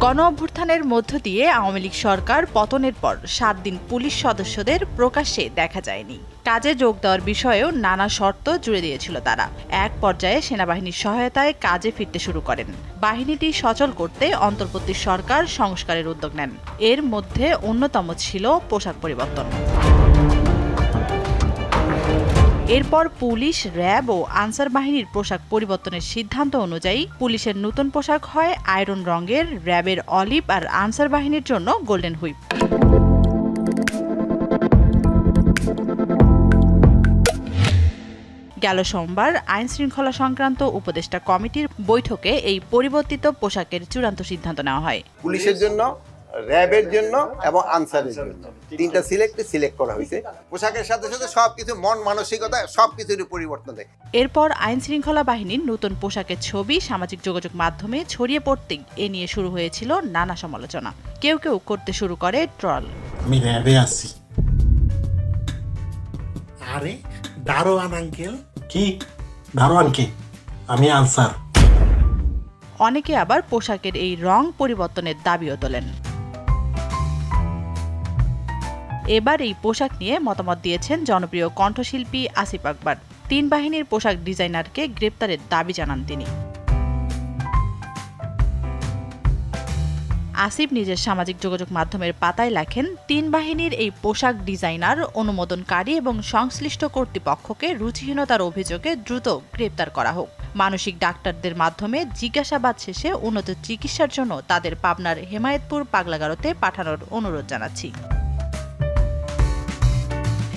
গণ অভ্যুত্থানের মধ্য দিয়ে আওয়ামী লীগ সরকার পতনের পর ৭ দিন পুলিশ সদস্যদের প্রকাশ্যে দেখা যায়নি। কাজে যোগ দেওয়ার বিষয়েও নানা শর্ত জুড়ে দিয়েছিল তারা। এক পর্যায়ে সেনাবাহিনীর সহায়তায় কাজে ফিরতে শুরু করেন। বাহিনীটি সচল করতে অন্তর্বর্তী সরকার সংস্কারের উদ্যোগ নেন। এর মধ্যে অন্যতম ছিল পোশাক পরিবর্তন। এরপর পুলিশ, র্যাব ও আনসার বাহিনীর পোশাক পরিবর্তনের সিদ্ধান্ত অনুযায়ী পুলিশের নতুন পোশাক হয় আয়রন রঙের, র্যাবের অলিভ আর আনসার বাহিনীর জন্য গোল্ডেন হুইপ। গেল সোমবার আইন শৃঙ্খলা সংক্রান্ত উপদেষ্টা কমিটির বৈঠকে এই পরিবর্তিত পোশাকের চূড়ান্ত সিদ্ধান্ত নেওয়া হয়। পুলিশের জন্য, র্যাবের জন্য এবং আনসারের জন্য তিনটা সিলেক্ট করা হয়েছে। পোশাকের সাথে সাথে সবকিছু মন মানসিকতা সবকিছুরই পরিবর্তন দেয়। এরপর আইন শৃঙ্খলা বাহিনীর নতুন পোশাকের ছবি সামাজিক যোগাযোগ মাধ্যমে ছড়িয়ে পড়তেই এ নিয়ে শুরু হয়েছিল নানা সমালোচনা। কেউ কেউ করতে শুরু করে ট্রল। আমি র্যাবে আছি। আরে দারোয়ান আঙ্কেল। কি দারোয়ান? কি? আমি আনসার। অনেকে আবার পোশাকের এই রং পরিবর্তনের দাবিও তোলেন। এবার এই পোশাক নিয়ে মতামত দিয়েছেন জনপ্রিয় কণ্ঠশিল্পী আসিফ আকবর। ৩ বাহিনীর পোশাক ডিজাইনারকে গ্রেপ্তারের দাবি জানান তিনি। আসিফ নিজের সামাজিক যোগাযোগ মাধ্যমের পাতায় লেখেন, ৩ বাহিনীর এই পোশাক ডিজাইনার, অনুমোদনকারী এবং সংশ্লিষ্ট কর্তৃপক্ষকে রুচিহীনতার অভিযোগে দ্রুত গ্রেপ্তার করা হোক। মানসিক ডাক্তারদের মাধ্যমে জিজ্ঞাসাবাদ শেষে উন্নত চিকিৎসার জন্য তাদের পাবনার হেমায়েতপুর পাগলাগারদে পাঠানোর অনুরোধ জানাচ্ছি।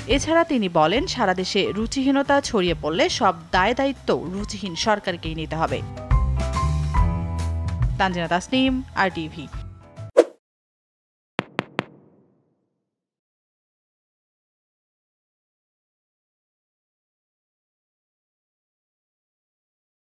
এছাড়া তিনি বলেন, সারা দেশে রুচিহীনতা ছড়িয়ে পড়লে সব দায়-দায়িত্ব রুচিহীন সরকারকেই নিতে হবে। তানজিনা তাসনিম, RTV।